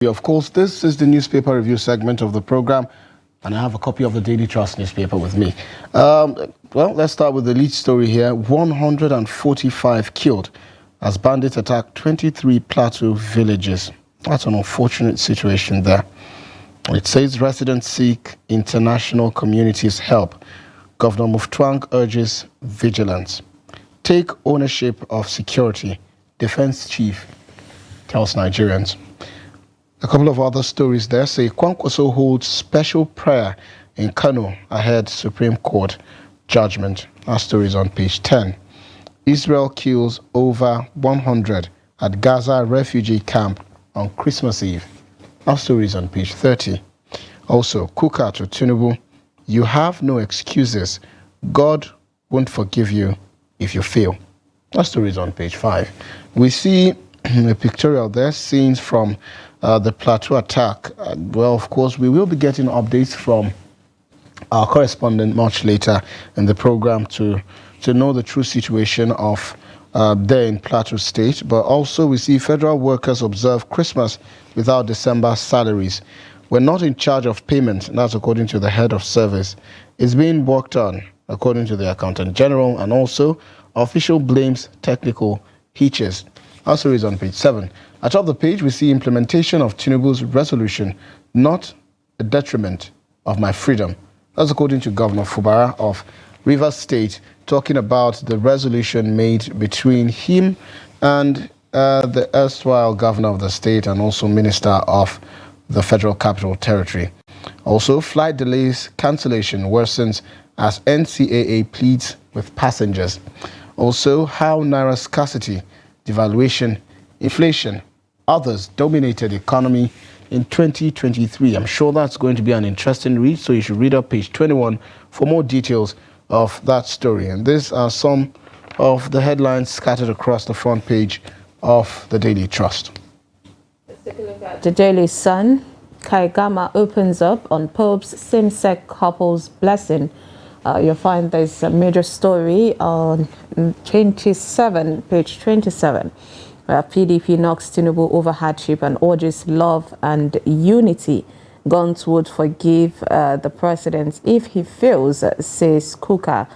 Of course, this is the newspaper review segment of the program, and I have a copy of the Daily Trust newspaper with me. Well, let's start with the lead story here. 145 killed as bandits attack 23 Plateau villages. That's an unfortunate situation there. It says residents seek international community's help. Governor Muftwang urges vigilance. Take ownership of security. Defense chief tells Nigerians. A couple of other stories there say Kwankwaso holds special prayer in Kano ahead Supreme Court judgment. Our story is on page 10. Israel kills over 100 at Gaza refugee camp on Christmas Eve. Our story is on page 30. Also, Kuka to Tinubu, you have no excuses. God won't forgive you if you fail. Our story is on page 5. We see a pictorial there, scenes from the Plateau attack. Well, of course, we will be getting updates from our correspondent much later in the program to know the true situation of there in Plateau State. But also we see federal workers observe Christmas without December salaries. We're not in charge of payment, and that's according to the head of service. It's being worked on, according to the Accountant General, and also official blames technical hitches. Also is on page 7. Atop the page, we see implementation of Tinubu's resolution, not a detriment of my freedom. That's according to Governor Fubara of Rivers State, talking about the resolution made between him and the erstwhile governor of the state and also minister of the Federal Capital Territory. Also, flight delays cancellation worsens as NCAA pleads with passengers. Also, how naira scarcity, devaluation, inflation, others dominated the economy in 2023. I'm sure that's going to be an interesting read, so you should read up page 21 for more details of that story. And these are some of the headlines scattered across the front page of the Daily Trust. Let's take a look at the Daily Sun. Kaigama opens up on Pope's same-sex couple's blessing. You'll find there's a major story on page 27, where PDP knocks Tinubu over hardship and urges love and unity. Guns would forgive the president if he fails, says Kuka.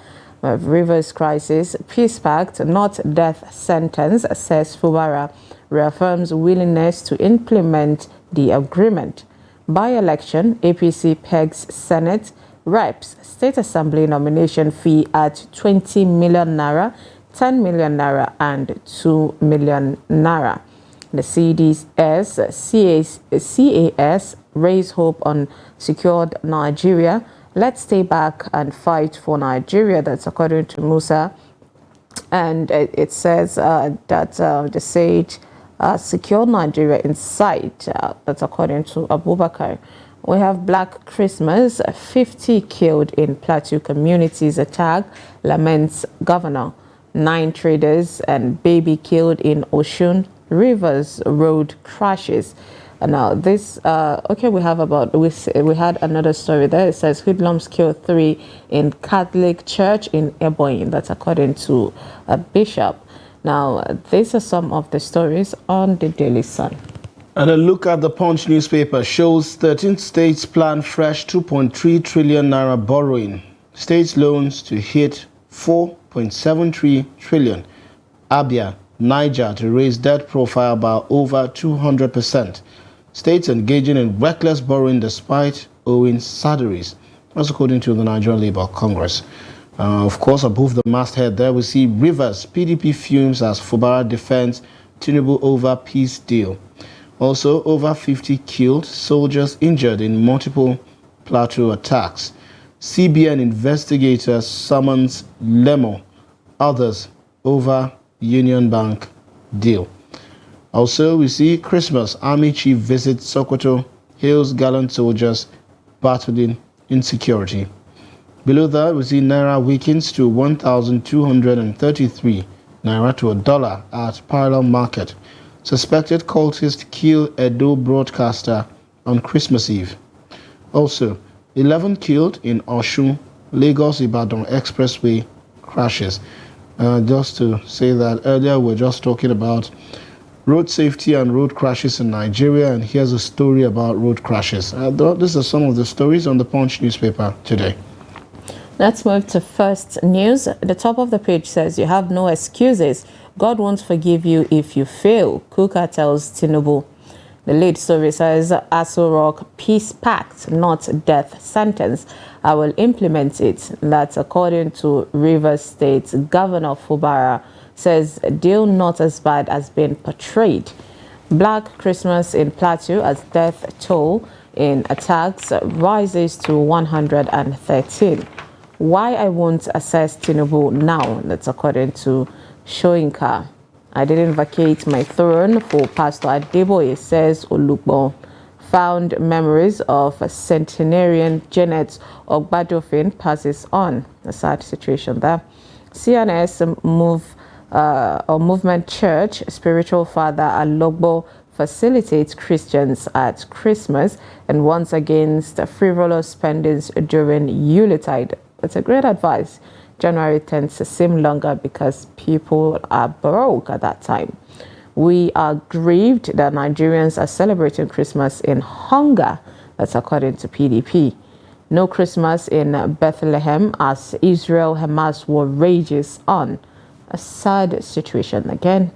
Rivers crisis, peace pact, not death sentence, says Fubara. Reaffirms willingness to implement the agreement. By-election, APC pegs Senate, Reps, State Assembly nomination fee at 20 million naira, 10 million naira and 2 million naira. The CAS raise hope on secured Nigeria. Let's stay back and fight for Nigeria. That's according to Musa. And it says that the sage secured Nigeria in sight. That's according to Abubakar. We have Black Christmas, 50 killed in Plateau communities attack, laments governor. 9 traders and baby killed in Oshun Rivers road crashes. And now this, we had another story there. It says hoodlums killed 3 in Catholic church in Ebonyi. That's according to a bishop. Now, these are some of the stories on the Daily Sun. And a look at the Punch newspaper shows 13 states plan fresh 2.3 trillion naira borrowing. States loans to hit 4.73 trillion. Abia, Niger to raise debt profile by over 200%. States engaging in reckless borrowing despite owing salaries. That's according to the Nigerian Labour Congress. Of course, above the masthead there, we see Rivers, PDP fumes as Fubara defends Tinubu over peace deal. Also, over 50 killed, soldiers injured in multiple Plateau attacks. CBN investigators summons Lemo, others over Union Bank deal. Also, we see Christmas, Army Chief visits Sokoto, hails gallant soldiers battling insecurity. Below that, we see Naira weakens to 1,233 Naira to $1 at parallel market. Suspected cultist kill Edo broadcaster on Christmas Eve. Also, 11 killed in Oshun, Lagos-Ibadan Expressway crashes. Just to say that earlier we're just talking about road safety and road crashes in Nigeria, and here's a story about road crashes. These are some of the stories on the Punch newspaper today. Let's move to First News. The top of the page says, "You have no excuses. God won't forgive you if you fail," Kuka tells Tinubu. The lead story says, Aso Rock peace pact, not death sentence. I will implement it. That's according to Rivers State Governor Fubara. Says deal not as bad as being portrayed. Black Christmas in Plateau as death toll in attacks rises to 113. Why I won't assess Tinubu now, that's according to Shoinka. I didn't vacate my throne for Pastor Adeboye, says Olugbo. Found memories of centenarian Janet Ogbadofin passes on. A sad situation there. CNS Movement Church spiritual father Alogbo facilitates Christians at Christmas and warns against frivolous spendings during Yuletide. It's a great advice. January tends to seem longer because people are broke at that time. We are grieved that Nigerians are celebrating Christmas in hunger. That's according to PDP. No Christmas in Bethlehem as Israel-Hamas war rages on. A sad situation again.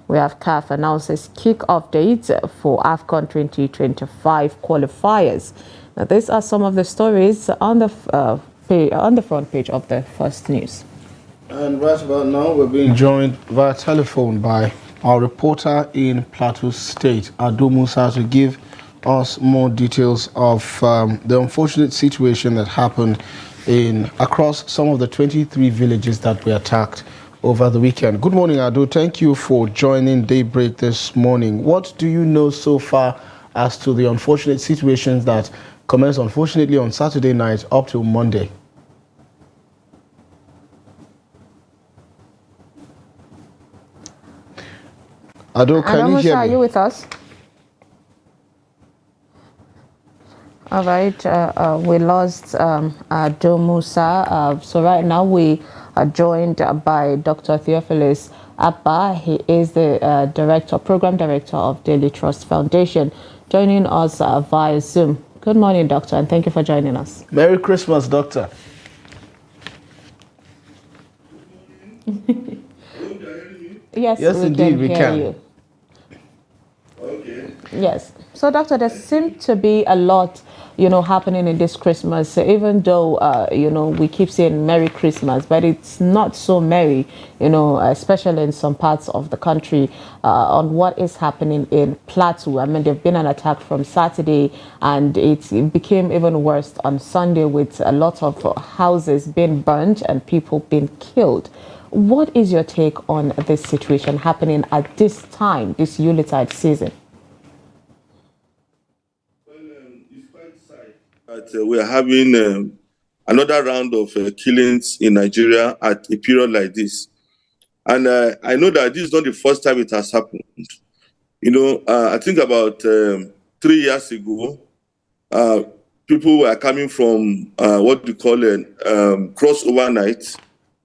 We have CAF announces kick-off dates for AFCON 2025 qualifiers. Now, these are some of the stories on the front page of the First News. And right about now, we're being joined via telephone by our reporter in Plateau State, Ado Musa, to give us more details of the unfortunate situation that happened across some of the 23 villages that were attacked over the weekend. Good morning, Ado. Thank you for joining Daybreak this morning. What do you know so far as to the unfortunate situations that commenced, unfortunately, on Saturday night up till Monday? Ado, can you hear me? Are you with us? All right, we lost Ado Musa. So right now we are joined by Dr. Theophilus Abba. He is the program director of Daily Trust Foundation, joining us via Zoom. Good morning, Doctor, and thank you for joining us. Merry Christmas, Doctor. Yes, indeed, we can. You. Okay. Yes. So, Doctor, there seems to be a lot, happening in this Christmas, even though, we keep saying Merry Christmas, but it's not so merry, especially in some parts of the country, on what is happening in Plateau. I mean, there's been an attack from Saturday, and it became even worse on Sunday with a lot of houses being burned and people being killed. What is your take on this situation happening at this time, this Yuletide season? It's quite sad that we are having another round of killings in Nigeria at a period like this. And I know that this is not the first time it has happened. I think about 3 years ago, people were coming from what we call a crossover night.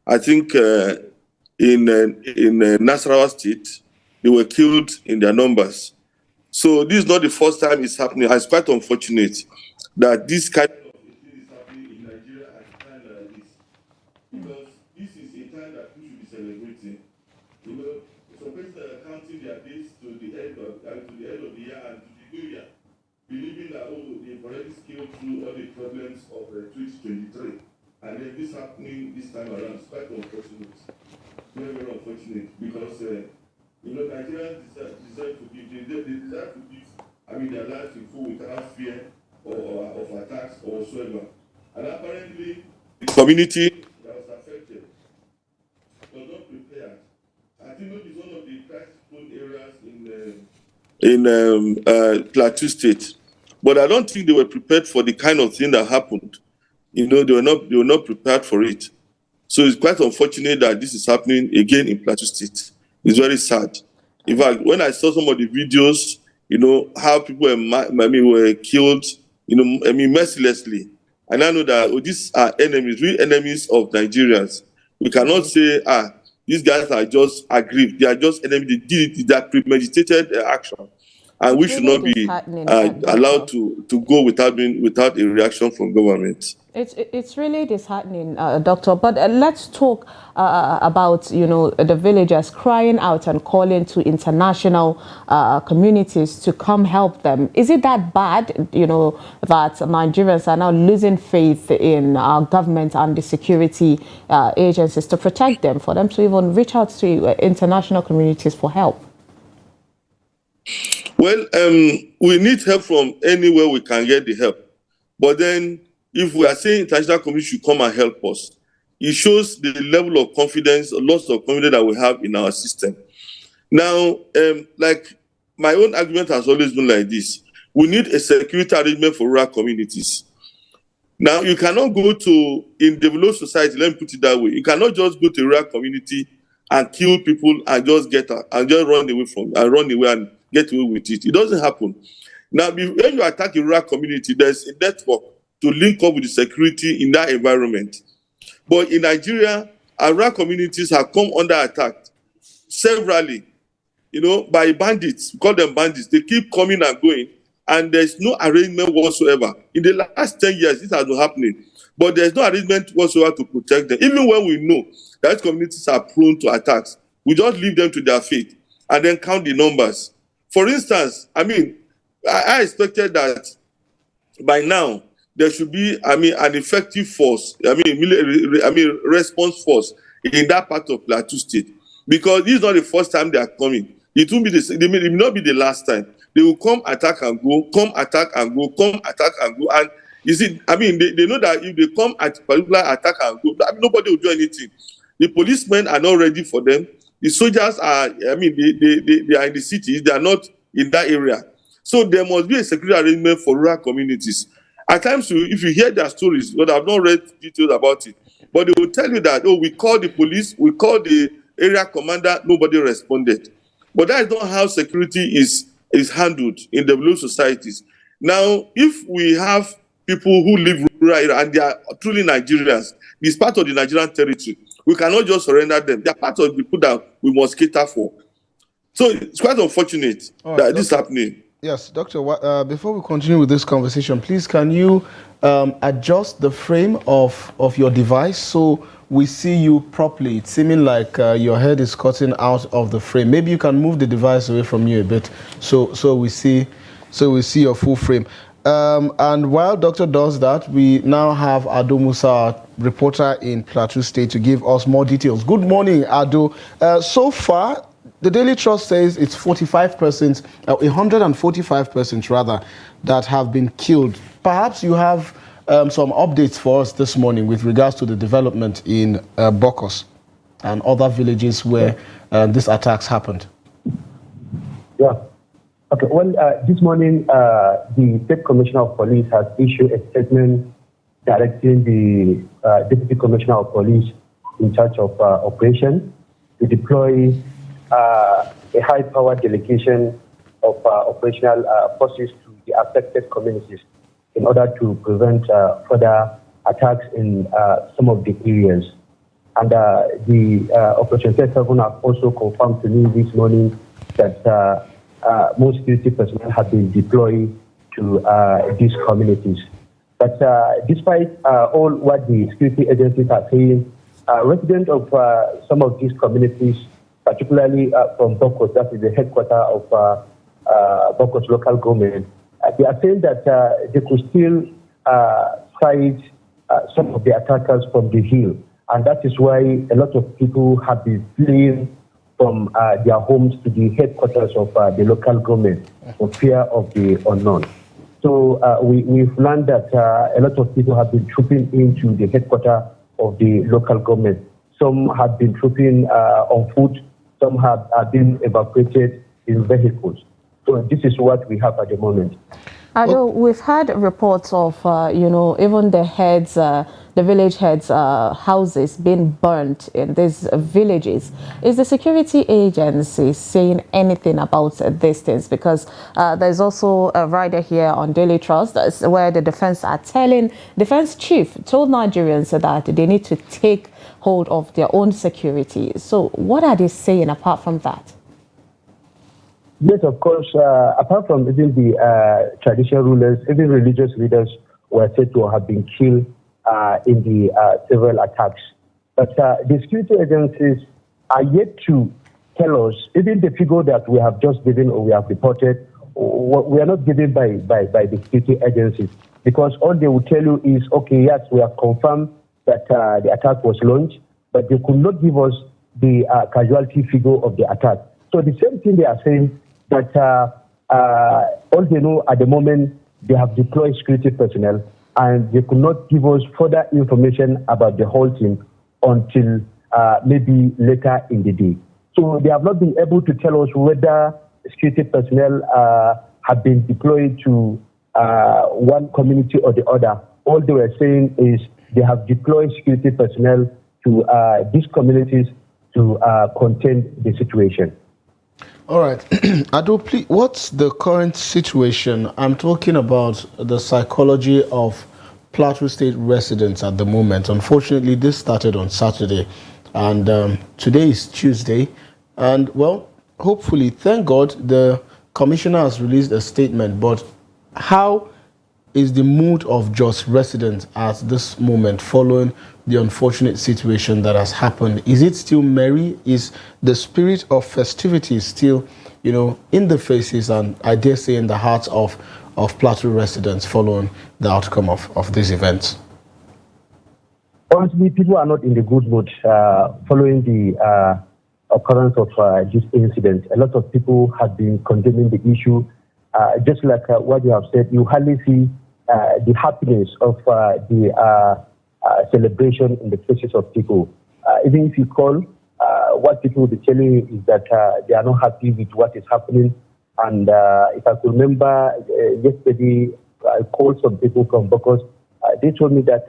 I think in Nasarawa State, they were killed in their numbers. So this is not the first time it's happening. It's quite unfortunate that this kind of thing is happening in Nigeria at a time like this. Because this is a time that we should be celebrating. Some places are counting their days to the end of the year and to the new year, believing that they've already scaled through all the problems of 2023. And then this happening this time around is quite unfortunate. Very, very unfortunate because Nigerians deserve to give their lives in full without fear of attacks or whatsoever. And apparently, the community that was affected was not prepared. I think maybe it's one of the crisis-prone areas in Plateau State, but I don't think they were prepared for the kind of thing that happened. They were not prepared for it. So it's quite unfortunate that this is happening again in Plateau State. It's very sad. In fact, when I saw some of the videos, how people were killed, mercilessly. And I know that these are enemies, real enemies of Nigerians. We cannot say, These guys are just aggrieved. They are just enemy. They did it. They are premeditated action, and we It's should really not be disheartening, allowed Doctor. to go without a reaction from government. It's really disheartening, Doctor. But let's talk about the villagers crying out and calling to international communities to come help them. Is it that bad? That Nigerians are now losing faith in our government and the security agencies to protect them, for them to even reach out to international communities for help? Well, we need help from anywhere we can get the help, but then, if we are saying international community should come and help us, it shows the level of confidence, loss of confidence that we have in our system. Now, like my own argument has always been like this: we need a security arrangement for rural communities. Now, you cannot go to, in developed society, let me put it that way, you cannot just go to a rural community and kill people and just get out and just run away and get away with it. It doesn't happen. Now, when you attack a rural community, there's a network to link up with the security in that environment. But in Nigeria, our rural communities have come under attack severally, by bandits. We call them bandits. They keep coming and going, and there's no arrangement whatsoever. In the last 10 years, this has been happening, but there's no arrangement whatsoever to protect them. Even when we know that communities are prone to attacks, we just leave them to their fate and then count the numbers. For instance, I expected that by now, there should be, an effective force, response force in that part of Plateau State, because this is not the first time they are coming. It will not be the last time. They will come, attack and go, come, attack and go, come, attack and go. And you see, they know that if they come at particular attack and go, nobody will do anything. The policemen are not ready for them. The soldiers are, they are in the cities. They are not in that area. So there must be a security arrangement for rural communities. At times, if you hear their stories, but I've not read details about it, but they will tell you that, we called the police, we called the area commander, nobody responded. But that is not how security is handled in developed societies. Now, if we have people who live rural area and they are truly Nigerians, it's part of the Nigerian territory, we cannot just surrender them. They are part of the people that we must cater for. So it's quite unfortunate that this is happening. Yes, Doctor, before we continue with this conversation, please can you adjust the frame of your device so we see you properly? It's seeming like your head is cutting out of the frame. Maybe you can move the device away from you a bit so we see your full frame. And while Doctor does that, we now have Ado Musa, reporter in Plateau State, to give us more details. Good morning, Ado. So far, the Daily Trust says it's 145% rather, that have been killed. Perhaps you have some updates for us this morning with regards to the development in Bokos and other villages where these attacks happened. Yeah. Okay. Well, this morning, the State Commissioner of Police has issued a statement directing the Deputy Commissioner of Police in charge of operation to deploy a high-powered delegation of operational forces to the affected communities in order to prevent further attacks in some of the areas. And the Operation 7 have also confirmed to me this morning that more security personnel have been deployed to these communities. But despite all what the security agencies are saying, residents of some of these communities, particularly from Bokos, that is the headquarters of Bokos local government, they are saying that they could still fight some of the attackers from the hill. And that is why a lot of people have been fleeing from their homes to the headquarters of the local government for fear of the unknown. So we've learned that a lot of people have been trooping into the headquarters of the local government. Some have been trooping on foot. Some have been evacuated in vehicles. So this is what we have at the moment. Although we've had reports of, even the heads, the village heads' houses being burnt in these villages. Is the security agency saying anything about these things? Because there's also a rider here on Daily Trust where the defense chief told Nigerians that they need to take hold of their own security. So what are they saying apart from that? Yes, of course. Apart from even the traditional rulers, even religious leaders were said to have been killed in the several attacks. But the security agencies are yet to tell us, even the figure that we have just given or we have reported, we are not given by the security agencies, because all they will tell you is, okay, yes, we have confirmed that the attack was launched, but they could not give us the casualty figure of the attack. So the same thing they are saying, that all they know at the moment, they have deployed security personnel, and they could not give us further information about the whole thing until maybe later in the day. So they have not been able to tell us whether security personnel have been deployed to one community or the other. All they were saying is they have deployed security personnel to these communities to contain the situation. All right. Ado, please, what's the current situation? I'm talking about the psychology of Plateau State residents at the moment. Unfortunately, this started on Saturday, and today is Tuesday. And, well, hopefully, thank God, the commissioner has released a statement. But how is the mood of Jos residents at this moment following the unfortunate situation that has happened? Is it still merry? Is the spirit of festivity still, in the faces and I dare say in the hearts of Plateau residents following the outcome of these events? Honestly, people are not in the good mood following the occurrence of this incident. A lot of people have been condemning the issue. Just like what you have said, you hardly see the happiness of the celebration in the faces of people. Even if you call, what people will be telling you is that they are not happy with what is happening. And if I could remember, yesterday I called some people from Bokos. They told me that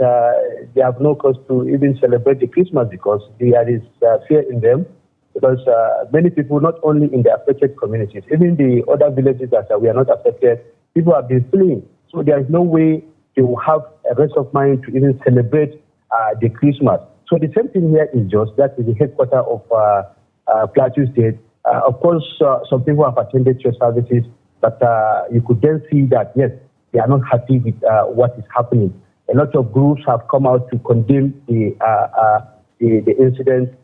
they have no cause to even celebrate the Christmas because there is fear in them. Because many people, not only in the affected communities, even the other villages that we are not affected, people have been fleeing. So there is no way they will have a rest of mind to even celebrate the Christmas. So the same thing here is just that is the headquarters of Plateau State. Of course, some people have attended church services, but you could then see that, yes, they are not happy with what is happening. A lot of groups have come out to condemn the incident.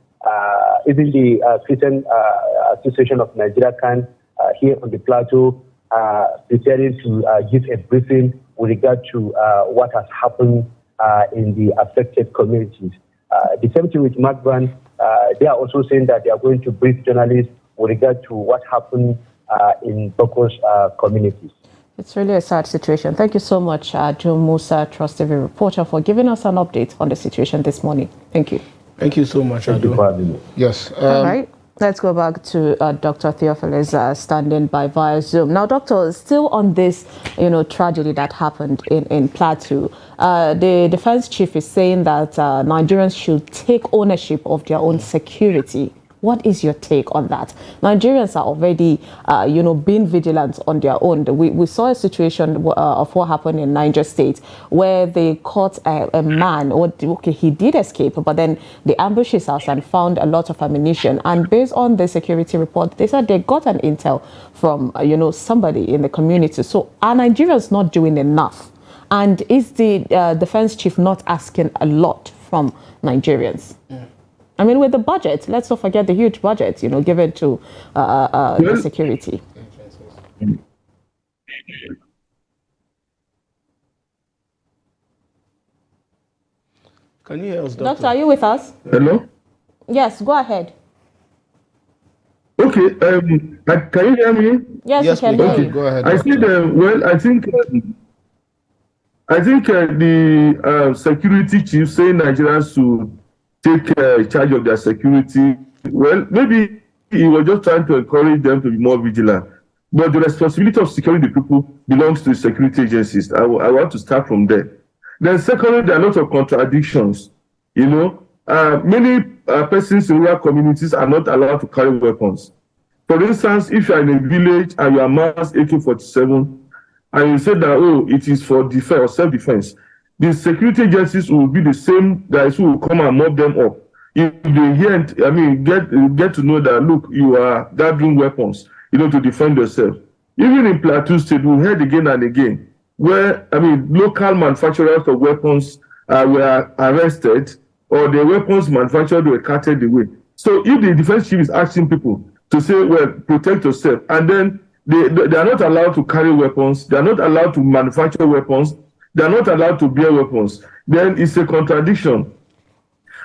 Even the Christian Association of Nigeria can here on the Plateau preparing to give a briefing with regard to what has happened in the affected communities. The same thing with Macban, they are also saying that they are going to brief journalists with regard to what happened in Bokos communities. It's really a sad situation. Thank you so much, Joe Musa, Trust TV reporter, for giving us an update on the situation this morning. Thank you. Thank you so much, Thank you for having me. Yes. All right. Let's go back to Dr. Theophilus standing by via Zoom. Now, Doctor, still on this, tragedy that happened in Plateau, the defense chief is saying that Nigerians should take ownership of their own security. What is your take on that? Nigerians are already, being vigilant on their own. We saw a situation of what happened in Niger State where they caught a man. Okay, he did escape, but then they ambushed his house and found a lot of ammunition. And based on the security report, they said they got an intel from, somebody in the community. So are Nigerians not doing enough? And is the defense chief not asking a lot from Nigerians? Yeah. I mean, with the budget, let's not forget the huge budget, given to the security. Can you hear us, Doctor, are you with us? Hello? Yes, go ahead. Okay, can you hear me? Yes, we can hear you. Go ahead. I said, I think the security chief saying Nigerians should take charge of their security. Well, maybe he was just trying to encourage them to be more vigilant. But the responsibility of securing the people belongs to the security agencies. I want to start from there. Then secondly, there are a lot of contradictions. Many persons in rural communities are not allowed to carry weapons. For instance, if you are in a village and you are mass AK-47, and you say that, it is for defense or self-defense, the security agencies will be the same guys who will come and mob them up. if they hear, get to know that, look, you are gathering weapons, to defend yourself. Even in Plateau State, we heard again and again where, local manufacturers of weapons were arrested, or the weapons manufactured were carted away. So if the defense chief is asking people to say, well, protect yourself, and then they are not allowed to carry weapons, they are not allowed to manufacture weapons, they are not allowed to bear weapons, then it's a contradiction.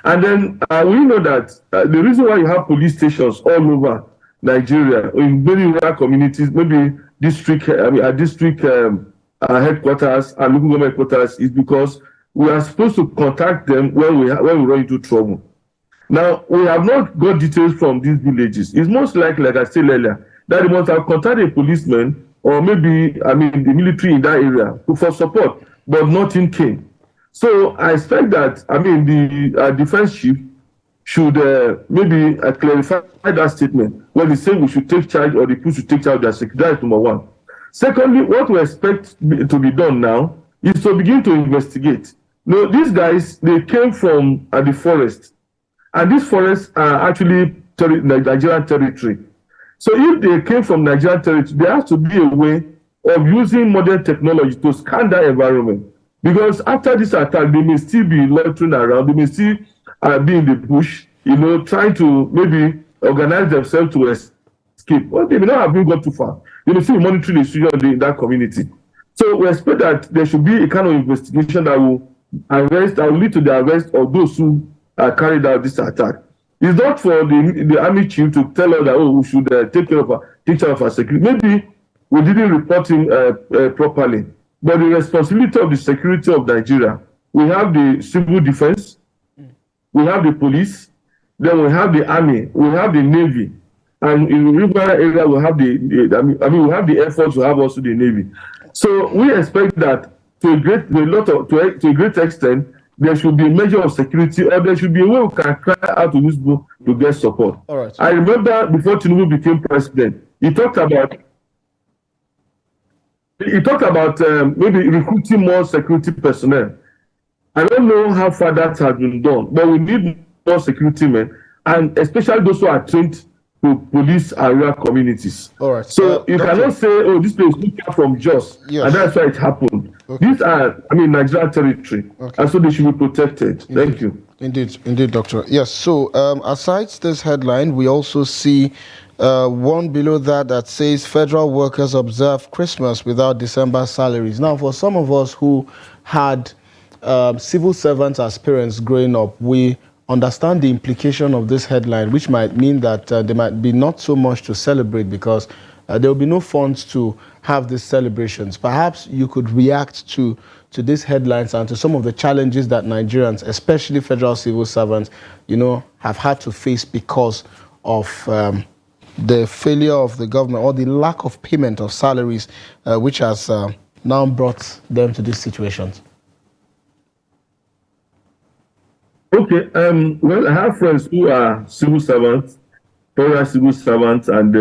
And then we know that the reason why you have police stations all over Nigeria, in many rural communities, maybe district headquarters and local government headquarters, is because we are supposed to contact them when we run into trouble. Now, we have not got details from these villages. It's most likely, like I said earlier, that they must have contacted a policeman or maybe, the military in that area for support, but nothing came. So I expect that, the defense chief should maybe clarify that statement when they say we should take charge, or the people should take charge of their security. That is number one. Secondly, what we expect to be done now is to begin to investigate. These guys, they came from the forest, and these forests are actually Nigerian territory. So if they came from Nigerian territory, there has to be a way of using modern technology to scan that environment. Because after this attack, they may still be loitering around, they may still be in the bush, trying to maybe organize themselves to escape. Well, they may not have been got too far. They may still be monitoring the situation in that community. So we expect that there should be a kind of investigation that will lead to the arrest of those who carried out this attack. It's not for the army chief to tell us that, we should take care of our security. Maybe we didn't report him properly. But the responsibility of the security of Nigeria, we have the civil defense, we have the police, then we have the army, we have the navy, and in the river area we have we have the air force, we have also the navy. So we expect that to a great extent, there should be a measure of security, or there should be a way we can cry out to this book to get support. All right. I remember before Tinubu became president, he talked about maybe recruiting more security personnel. I don't know how far that has been done, but we need more security men, and especially those who are trained to police area communities. All right. So you cannot say, this place is far from Jos, and that's why it happened. Okay. These are, Nigerian territory, and so they should be protected. Thank you. Indeed, Doctor. Yes. So aside this headline, we also see one below that says federal workers observe Christmas without December salaries. Now, for some of us who had civil servants as parents growing up, we understand the implication of this headline, which might mean that there might be not so much to celebrate because there will be no funds to have these celebrations. Perhaps you could react to these headlines and to some of the challenges that Nigerians, especially federal civil servants, have had to face because of the failure of the government or the lack of payment of salaries, which has now brought them to these situations. Okay. Well, I have friends who are civil servants, federal civil servants, and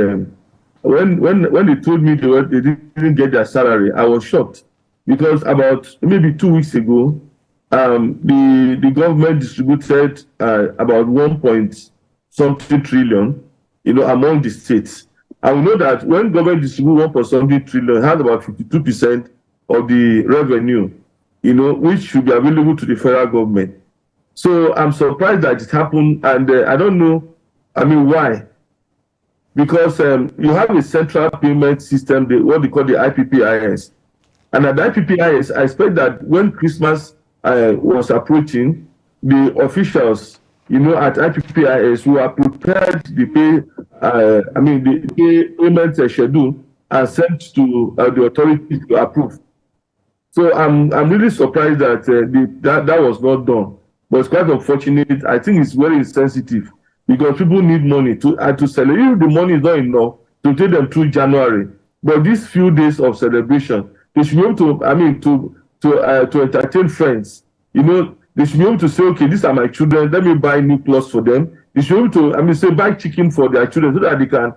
when they told me they didn't get their salary, I was shocked because about maybe 2 weeks ago, the government distributed about 1.something trillion, among the states. And we know that when government distributes 1.something trillion, it has about 52% of the revenue, which should be available to the federal government. So I'm surprised that it happened, and I don't know, why. Because you have a central payment system, what they call the IPPIS. And at the IPPIS, I expect that when Christmas was approaching, the officials, at IPPIS who are prepared the payment schedule and sent to the authorities to approve. So I'm really surprised that that was not done. But it's quite unfortunate. I think it's very sensitive because people need money to celebrate. If the money is not enough to take them through January, but these few days of celebration, they should be able to entertain friends. They should be able to say, okay, these are my children. Let me buy new clothes for them. They should be able to, buy chicken for their children so that they can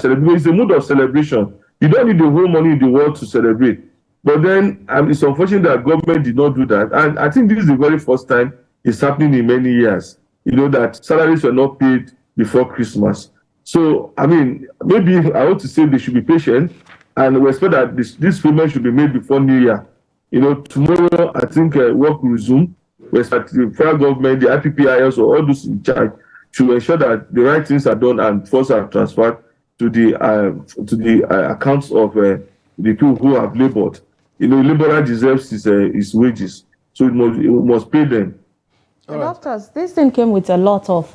celebrate. It's a mood of celebration. You don't need the whole money in the world to celebrate. But then it's unfortunate that government did not do that. And I think this is the very first time it's happening in many years. that salaries were not paid before Christmas. So, I mean, maybe I want to say they should be patient, and we expect that this payment should be made before New Year. Tomorrow, I think work will resume. We expect the federal government, the IPPIS, or all those in charge should ensure that the right things are done and funds are transferred to the accounts of the people who have labored. Laborer deserves his wages, so it must pay them. Doctors, this thing came with a lot of,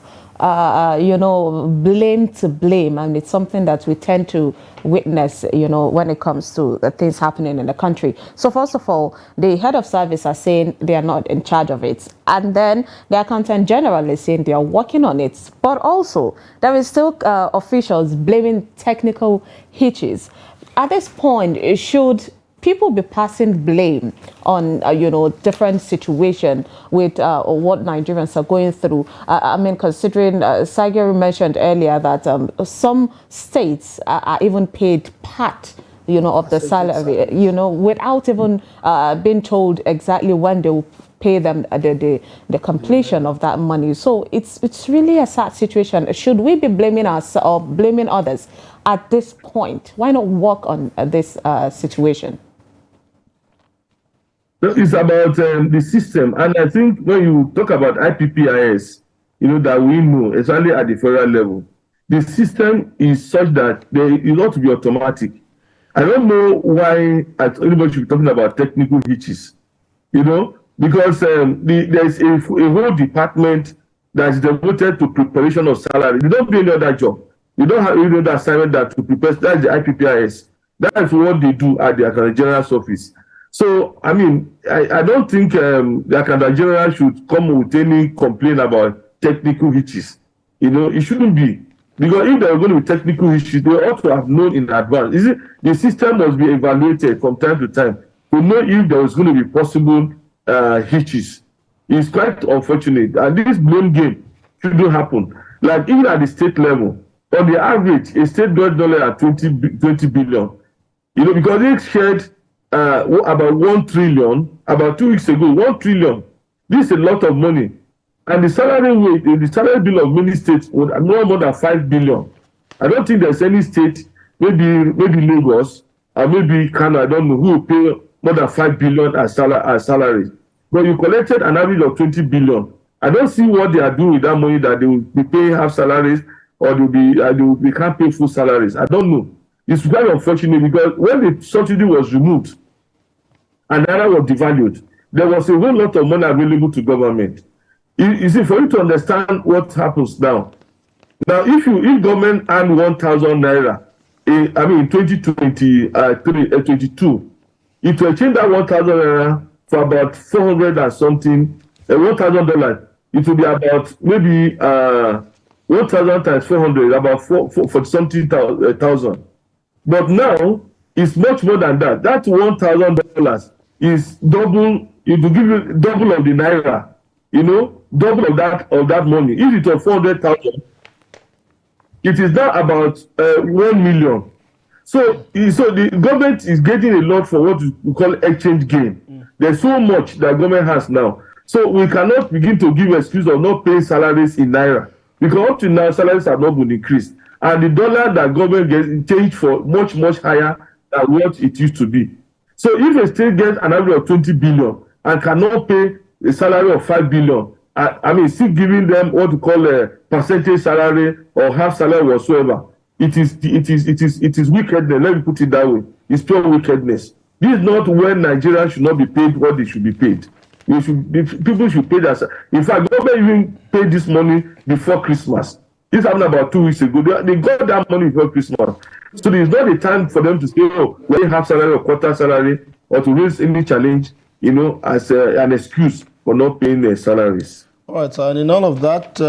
blame to blame, and it's something that we tend to witness, when it comes to the things happening in the country. So first of all, the head of service are saying they are not in charge of it, and then the accountant general is saying they are working on it. But also, there is still officials blaming technical hitches. At this point, should people be passing blame on, different situation with what Nigerians are going through? I mean, considering Sageri mentioned earlier that some states are even paid part, of the salary, without even being told exactly when they will pay them the completion of that money. So it's really a sad situation. Should we be blaming us or blaming others at this point? Why not work on this situation? It's about the system, and I think when you talk about IPPIS, that we know, especially at the federal level, the system is such that it ought to be automatic. I don't know why anybody should be talking about technical hitches, because there's a whole department that's devoted to preparation of salary. They don't do any other job. You don't have any other assignment that to prepare. That's the IPPIS. That's what they do at the Accountant General's office. So, I mean, I don't think the Accountant General should come with any complaint about technical hitches. It shouldn't be. Because if there are going to be technical hitches, they ought to have known in advance. The system must be evaluated from time to time to know if there is going to be possible hitches. It's quite unfortunate. And this blame game shouldn't happen. Like even at the state level, on the average, a state got at 20 billion. Because they shared about 1 trillion, about 2 weeks ago, 1 trillion. This is a lot of money. And the salary bill of many states would no more than 5 billion. I don't think there's any state, maybe Lagos, or maybe Kano, I don't know, who will pay more than 5 billion as salaries. But you collected an average of 20 billion. I don't see what they are doing with that money, that they will be paying half salaries, or they can't pay full salaries. I don't know. It's very unfortunate because when the subsidy was removed, and Naira was devalued, there was a whole lot of money available to government. You see, for you to understand what happens now. Now, if government earned 1,000 Naira, in 2022, it will change that 1,000 Naira for about 400 and something, $1,000. It will be about maybe 1,000 times 400, about 40 something thousand. But now, it's much more than that. That $1,000 is double. It will give you double of the Naira. Double of that money. If it was 400,000, it is now about 1 million. So the government is getting a lot for what we call exchange gain. There's so much that government has now. So we cannot begin to give excuse of not paying salaries in Naira, because up to now salaries have not been increased, and the dollar that government gets changed for much higher than what it used to be. So if a state gets an average of 20 billion and cannot pay a salary of 5 billion, still giving them what we call a percentage salary or half salary whatsoever, it is wickedness. Let me put it that way. It's pure wickedness. This is not when Nigerians should not be paid what they should be paid. People should pay that. In fact, government even paid this money before Christmas. This happened about 2 weeks ago. They got that money before Christmas. So there's not a time for them to say, we have salary or quarter salary, or to raise any challenge, as an excuse for not paying their salaries. All right, so and in all of that,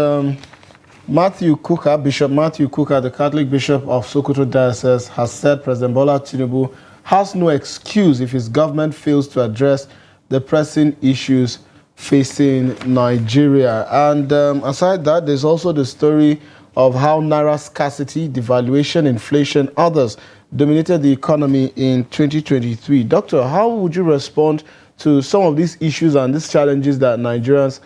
Bishop Matthew Kuka, the Catholic Bishop of Sokoto Diocese, has said President Bola Tinubu has no excuse if his government fails to address the pressing issues facing Nigeria. And aside that, there's also the story of how Naira scarcity, devaluation, inflation, others dominated the economy in 2023. Doctor, how would you respond to some of these issues and these challenges that Nigerians,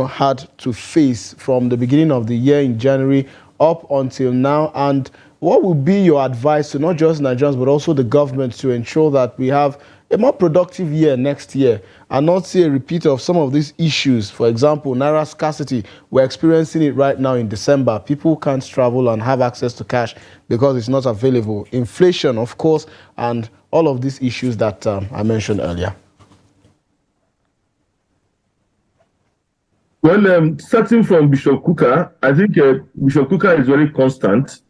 had to face from the beginning of the year in January up until now? And what would be your advice to not just Nigerians, but also the government to ensure that we have a more productive year next year and not see a repeat of some of these issues? For example, naira scarcity. We're experiencing it right now in December. People can't travel and have access to cash because it's not available. Inflation, of course, and all of these issues that I mentioned earlier. Well, starting from Bishop Kuka, I think Bishop Kuka is very constant.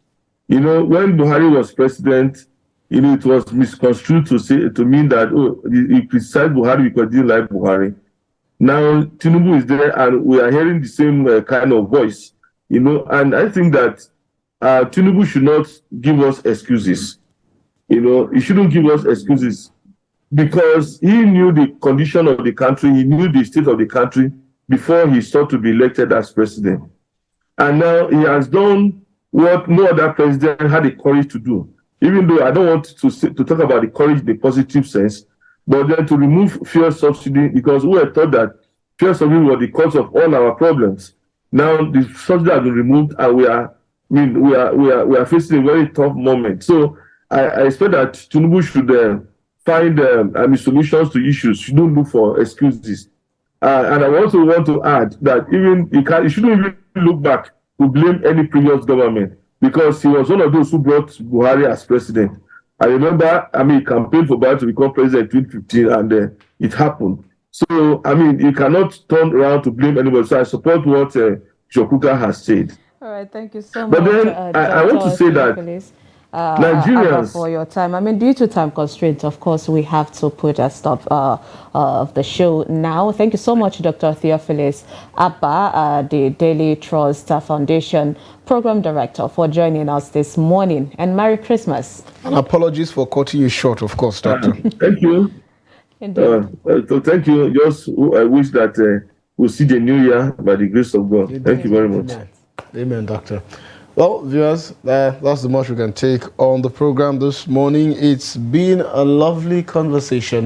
When Buhari was president, it was misconstrued to mean that he criticized Buhari because he didn't like Buhari. Now Tinubu is there, and we are hearing the same kind of voice. And I think that Tinubu should not give us excuses. He shouldn't give us excuses because he knew the condition of the country, he knew the state of the country before he sought to be elected as president. And now he has done what no other president had the courage to do. Even though I don't want to talk about the courage in the positive sense, but then to remove fuel subsidy, because we had thought that fuel subsidy was the cause of all our problems. Now the subsidy has been removed, and we are facing a very tough moment. So I expect that Tinubu should find solutions to issues. Shouldn't look for excuses. And I also want to add that even he shouldn't even look back to blame any previous government, because he was one of those who brought Buhari as president. I remember, he campaigned for Buhari to become president in 2015, and it happened. So, you cannot turn around to blame anybody. So I support what Jokuka has said. All right, thank you so much. But then I want to say that Nigerians, for your time. Due to time constraints, of course, we have to put a stop of the show now. Thank you so much, Dr. Theophilus Abba, the Daily Trust Foundation Program Director, for joining us this morning. And Merry Christmas. And apologies for cutting you short, of course, Doctor. Thank you. Thank you. Just I wish that we'll see the new year by the grace of God. Thank you very much. Amen, Doctor. Well, viewers, that's the much we can take on the program this morning. It's been a lovely conversation.